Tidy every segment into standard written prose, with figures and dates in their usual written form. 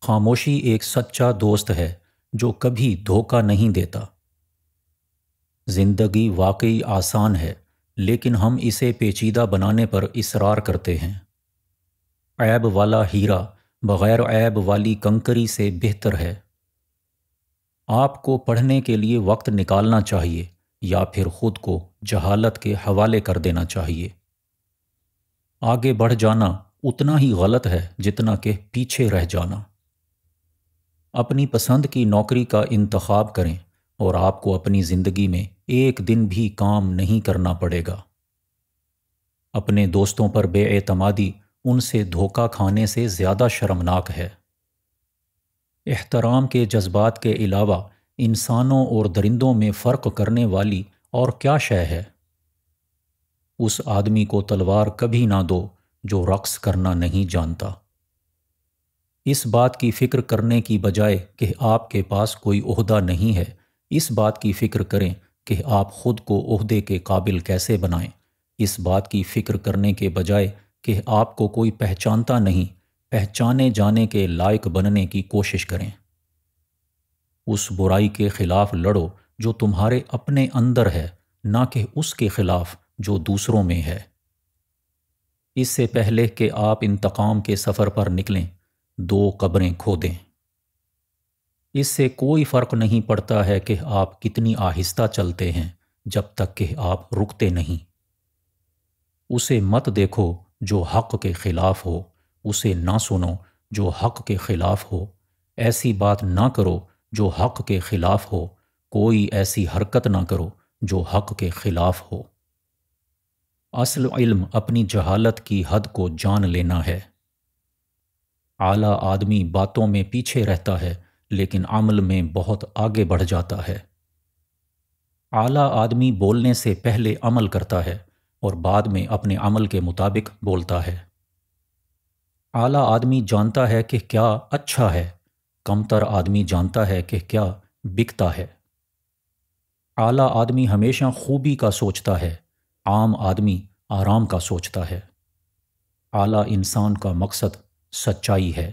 خاموشی ایک سچا دوست ہے جو کبھی دھوکہ نہیں دیتا۔ زندگی واقعی آسان ہے لیکن ہم اسے پیچیدہ بنانے پر اصرار کرتے ہیں۔ عیب والا ہیرا بغیر عیب والی کنکری سے بہتر ہے۔ آپ کو پڑھنے کے لیے وقت نکالنا چاہیے یا پھر خود کو جہالت کے حوالے کر دینا چاہیے۔ آگے بڑھ جانا اتنا ہی غلط ہے جتنا کہ پیچھے رہ جانا۔ اپنی پسند کی نوکری کا انتخاب کریں اور آپ کو اپنی زندگی میں ایک دن بھی کام نہیں کرنا پڑے گا۔ اپنے دوستوں پر بے اعتمادی ان سے دھوکہ کھانے سے زیادہ شرمناک ہے۔ احترام کے جذبات کے علاوہ انسانوں اور درندوں میں فرق کرنے والی اور کیا شے ہے؟ اس آدمی کو تلوار کبھی نہ دو جو رقص کرنا نہیں جانتا۔ اس بات کی فکر کرنے کی بجائے کہ آپ کے پاس کوئی عہدہ نہیں ہے، اس بات کی فکر کریں کہ آپ خود کو عہدے کے قابل کیسے بنائیں۔ اس بات کی فکر کرنے کے بجائے کہ آپ کو کوئی پہچانتا نہیں، پہچانے جانے کے لائق بننے کی کوشش کریں۔ اس برائی کے خلاف لڑو جو تمہارے اپنے اندر ہے، نہ کہ اس کے خلاف جو دوسروں میں ہے۔ اس سے پہلے کہ آپ انتقام کے سفر پر نکلیں، 2 قبریں کھودیں۔ اس سے کوئی فرق نہیں پڑتا ہے کہ آپ کتنی آہستہ چلتے ہیں جب تک کہ آپ رکتے نہیں۔ اسے مت دیکھو جو حق کے خلاف ہو، اسے نہ سنو جو حق کے خلاف ہو، ایسی بات نہ کرو جو حق کے خلاف ہو، کوئی ایسی حرکت نہ کرو جو حق کے خلاف ہو۔ اصل علم اپنی جہالت کی حد کو جان لینا ہے۔ اعلیٰ آدمی باتوں میں پیچھے رہتا ہے لیکن عمل میں بہت آگے بڑھ جاتا ہے۔ اعلیٰ آدمی بولنے سے پہلے عمل کرتا ہے اور بعد میں اپنے عمل کے مطابق بولتا ہے۔ اعلیٰ آدمی جانتا ہے کہ کیا اچھا ہے، کمتر آدمی جانتا ہے کہ کیا بکتا ہے۔ اعلیٰ آدمی ہمیشہ خوبی کا سوچتا ہے، عام آدمی آرام کا سوچتا ہے۔ اعلیٰ انسان کا مقصد سچائی ہے۔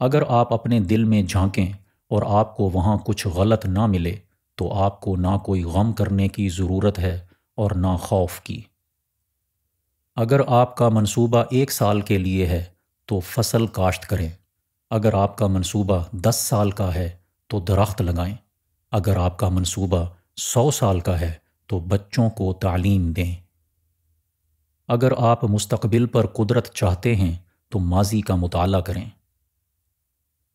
اگر آپ اپنے دل میں جھانکیں اور آپ کو وہاں کچھ غلط نہ ملے تو آپ کو نہ کوئی غم کرنے کی ضرورت ہے اور نہ خوف کی۔ اگر آپ کا منصوبہ 1 سال کے لیے ہے تو فصل کاشت کریں۔ اگر آپ کا منصوبہ 10 سال کا ہے تو درخت لگائیں۔ اگر آپ کا منصوبہ 100 سال کا ہے تو بچوں کو تعلیم دیں۔ اگر آپ مستقبل پر قدرت چاہتے ہیں تو ماضی کا مطالعہ کریں۔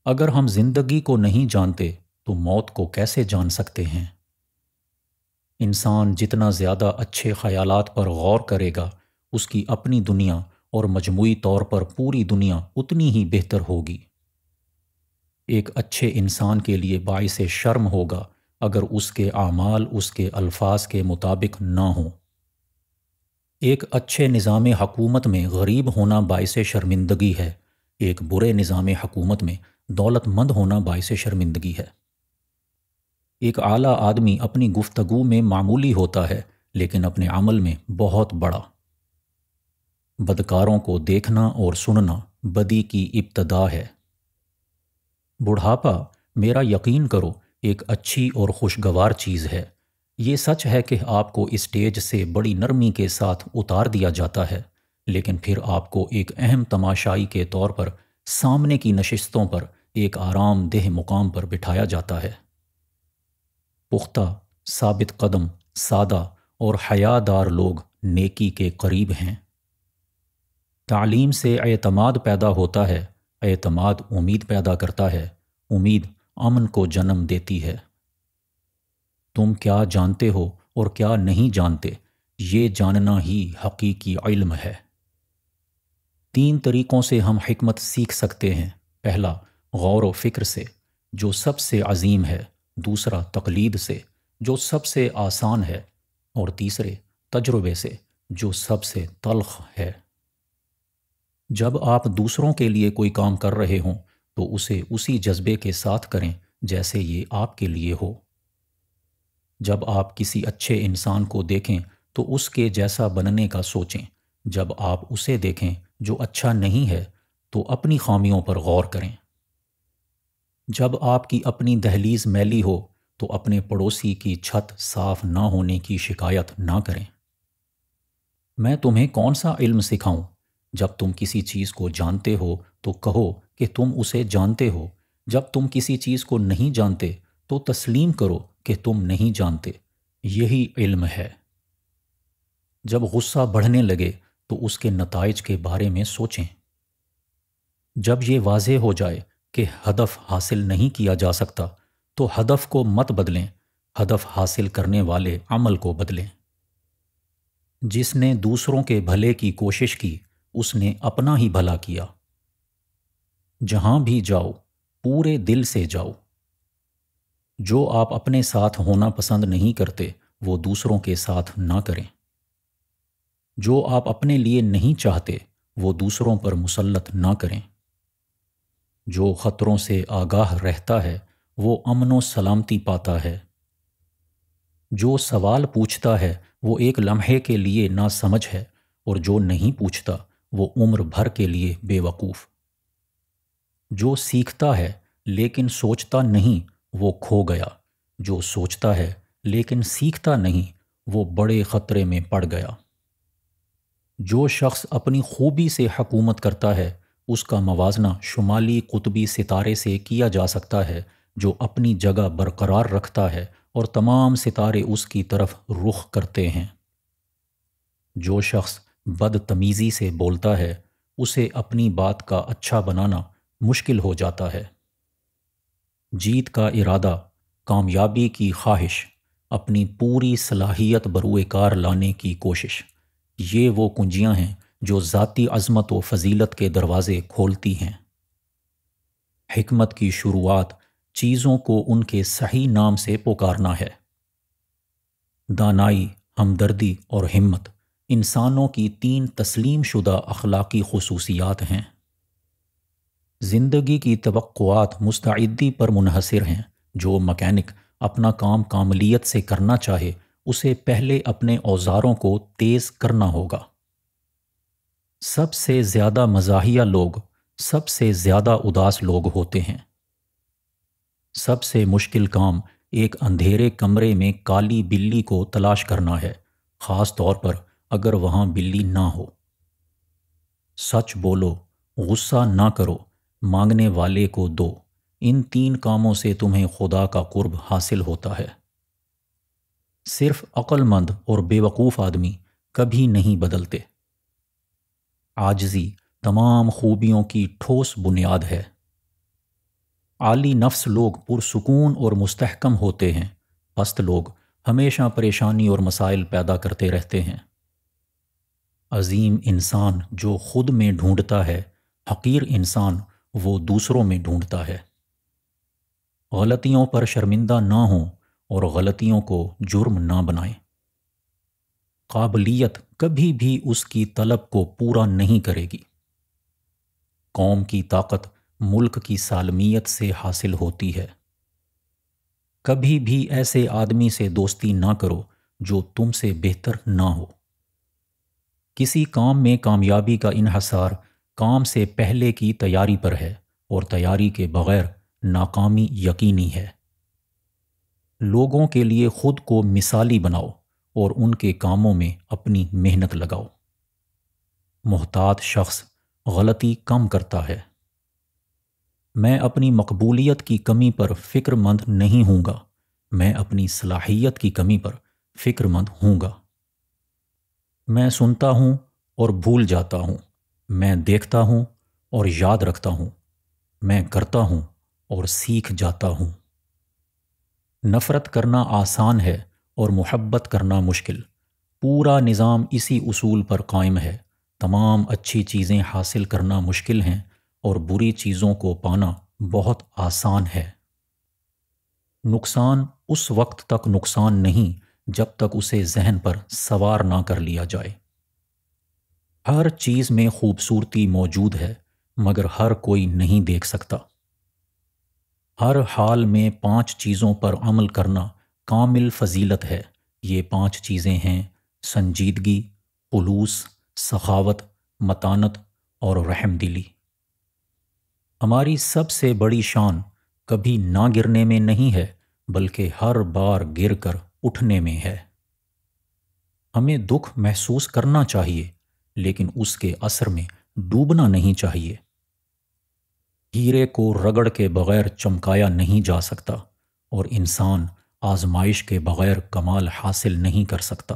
اگر ہم زندگی کو نہیں جانتے تو موت کو کیسے جان سکتے ہیں؟ انسان جتنا زیادہ اچھے خیالات پر غور کرے گا، اس کی اپنی دنیا اور مجموعی طور پر پوری دنیا اتنی ہی بہتر ہوگی۔ ایک اچھے انسان کے لیے باعث شرم ہوگا اگر اس کے اعمال اس کے الفاظ کے مطابق نہ ہوں۔ ایک اچھے نظام حکومت میں غریب ہونا باعث شرمندگی ہے، ایک برے نظام حکومت میں دولت مند ہونا باعث شرمندگی ہے۔ ایک اعلیٰ آدمی اپنی گفتگو میں معمولی ہوتا ہے لیکن اپنے عمل میں بہت بڑا۔ بدکاروں کو دیکھنا اور سننا بدی کی ابتدا ہے۔ بڑھاپا، میرا یقین کرو، ایک اچھی اور خوشگوار چیز ہے۔ یہ سچ ہے کہ آپ کو اسٹیج سے بڑی نرمی کے ساتھ اتار دیا جاتا ہے، لیکن پھر آپ کو ایک اہم تماشائی کے طور پر سامنے کی نشستوں پر ایک آرام دہ مقام پر بٹھایا جاتا ہے۔ پختہ، ثابت قدم، سادہ اور حیا دار لوگ نیکی کے قریب ہیں۔ تعلیم سے اعتماد پیدا ہوتا ہے، اعتماد امید پیدا کرتا ہے، امید امن کو جنم دیتی ہے۔ تم کیا جانتے ہو اور کیا نہیں جانتے، یہ جاننا ہی حقیقی علم ہے۔ 3 طریقوں سے ہم حکمت سیکھ سکتے ہیں۔ پہلا، غور و فکر سے، جو سب سے عظیم ہے۔ دوسرا، تقلید سے، جو سب سے آسان ہے۔ اور تیسرے، تجربے سے، جو سب سے تلخ ہے۔ جب آپ دوسروں کے لیے کوئی کام کر رہے ہوں تو اسے اسی جذبے کے ساتھ کریں جیسے یہ آپ کے لیے ہو۔ جب آپ کسی اچھے انسان کو دیکھیں تو اس کے جیسا بننے کا سوچیں۔ جب آپ اسے دیکھیں جو اچھا نہیں ہے تو اپنی خامیوں پر غور کریں۔ جب آپ کی اپنی دہلیز میلی ہو تو اپنے پڑوسی کی چھت صاف نہ ہونے کی شکایت نہ کریں۔ میں تمہیں کون سا علم سکھاؤں؟ جب تم کسی چیز کو جانتے ہو تو کہو کہ تم اسے جانتے ہو، جب تم کسی چیز کو نہیں جانتے تو تسلیم کرو کہ تم نہیں جانتے۔ یہی علم ہے۔ جب غصہ بڑھنے لگے تو اس کے نتائج کے بارے میں سوچیں۔ جب یہ واضح ہو جائے کہ ہدف حاصل نہیں کیا جا سکتا تو ہدف کو مت بدلیں، ہدف حاصل کرنے والے عمل کو بدلیں۔ جس نے دوسروں کے بھلے کی کوشش کی اس نے اپنا ہی بھلا کیا۔ جہاں بھی جاؤ پورے دل سے جاؤ۔ جو آپ اپنے ساتھ ہونا پسند نہیں کرتے وہ دوسروں کے ساتھ نہ کریں۔ جو آپ اپنے لیے نہیں چاہتے وہ دوسروں پر مسلط نہ کریں۔ جو خطروں سے آگاہ رہتا ہے وہ امن و سلامتی پاتا ہے۔ جو سوال پوچھتا ہے وہ ایک لمحے کے لیے ناسمجھ ہے، اور جو نہیں پوچھتا وہ عمر بھر کے لیے بے وقوف۔ جو سیکھتا ہے لیکن سوچتا نہیں وہ کھو گیا، جو سوچتا ہے لیکن سیکھتا نہیں وہ بڑے خطرے میں پڑ گیا۔ جو شخص اپنی خوبی سے حکومت کرتا ہے اس کا موازنہ شمالی قطبی ستارے سے کیا جا سکتا ہے جو اپنی جگہ برقرار رکھتا ہے اور تمام ستارے اس کی طرف رخ کرتے ہیں۔ جو شخص بدتمیزی سے بولتا ہے اسے اپنی بات کا اچھا بنانا مشکل ہو جاتا ہے۔ جیت کا ارادہ، کامیابی کی خواہش، اپنی پوری صلاحیت بروئے کار لانے کی کوشش، یہ وہ کنجیاں ہیں جو ذاتی عظمت و فضیلت کے دروازے کھولتی ہیں۔ حکمت کی شروعات چیزوں کو ان کے صحیح نام سے پکارنا ہے۔ دانائی، ہمدردی اور ہمت انسانوں کی 3 تسلیم شدہ اخلاقی خصوصیات ہیں۔ زندگی کی توقعات مستعدی پر منحصر ہیں۔ جو مکینک اپنا کام کاملیت سے کرنا چاہے اسے پہلے اپنے اوزاروں کو تیز کرنا ہوگا۔ سب سے زیادہ مزاحیہ لوگ سب سے زیادہ اداس لوگ ہوتے ہیں۔ سب سے مشکل کام ایک اندھیرے کمرے میں کالی بلی کو تلاش کرنا ہے، خاص طور پر اگر وہاں بلی نہ ہو۔ سچ بولو، غصہ نہ کرو، مانگنے والے کو دو۔ ان 3 کاموں سے تمہیں خدا کا قرب حاصل ہوتا ہے۔ صرف عقل مند اور بے وقوف آدمی کبھی نہیں بدلتے۔ عاجزی تمام خوبیوں کی ٹھوس بنیاد ہے۔ عالی نفس لوگ پرسکون اور مستحکم ہوتے ہیں، پست لوگ ہمیشہ پریشانی اور مسائل پیدا کرتے رہتے ہیں۔ عظیم انسان جو خود میں ڈھونڈتا ہے، حقیر انسان وہ دوسروں میں ڈھونڈتا ہے۔ غلطیوں پر شرمندہ نہ ہوں اور غلطیوں کو جرم نہ بنائیں۔ قابلیت کبھی بھی اس کی طلب کو پورا نہیں کرے گی۔ قوم کی طاقت ملک کی سالمیت سے حاصل ہوتی ہے۔ کبھی بھی ایسے آدمی سے دوستی نہ کرو جو تم سے بہتر نہ ہو۔ کسی کام میں کامیابی کا انحصار کام سے پہلے کی تیاری پر ہے، اور تیاری کے بغیر ناکامی یقینی ہے۔ لوگوں کے لیے خود کو مثالی بناؤ اور ان کے کاموں میں اپنی محنت لگاؤ۔ محتاط شخص غلطی کم کرتا ہے۔ میں اپنی مقبولیت کی کمی پر فکر مند نہیں ہوں گا، میں اپنی صلاحیت کی کمی پر فکر مند ہوں گا۔ میں سنتا ہوں اور بھول جاتا ہوں، میں دیکھتا ہوں اور یاد رکھتا ہوں، میں کرتا ہوں اور سیکھ جاتا ہوں۔ نفرت کرنا آسان ہے اور محبت کرنا مشکل۔ پورا نظام اسی اصول پر قائم ہے۔ تمام اچھی چیزیں حاصل کرنا مشکل ہیں اور بری چیزوں کو پانا بہت آسان ہے۔ نقصان اس وقت تک نقصان نہیں جب تک اسے ذہن پر سوار نہ کر لیا جائے۔ ہر چیز میں خوبصورتی موجود ہے مگر ہر کوئی نہیں دیکھ سکتا۔ ہر حال میں 5 چیزوں پر عمل کرنا کامل فضیلت ہے۔ یہ 5 چیزیں ہیں: سنجیدگی، خلوص، سخاوت، متانت اور رحم دلی۔ ہماری سب سے بڑی شان کبھی نہ گرنے میں نہیں ہے، بلکہ ہر بار گر کر اٹھنے میں ہے۔ ہمیں دکھ محسوس کرنا چاہیے، لیکن اس کے اثر میں ڈوبنا نہیں چاہیے۔ ہیرے کو رگڑ کے بغیر چمکایا نہیں جا سکتا، اور انسان آزمائش کے بغیر کمال حاصل نہیں کر سکتا۔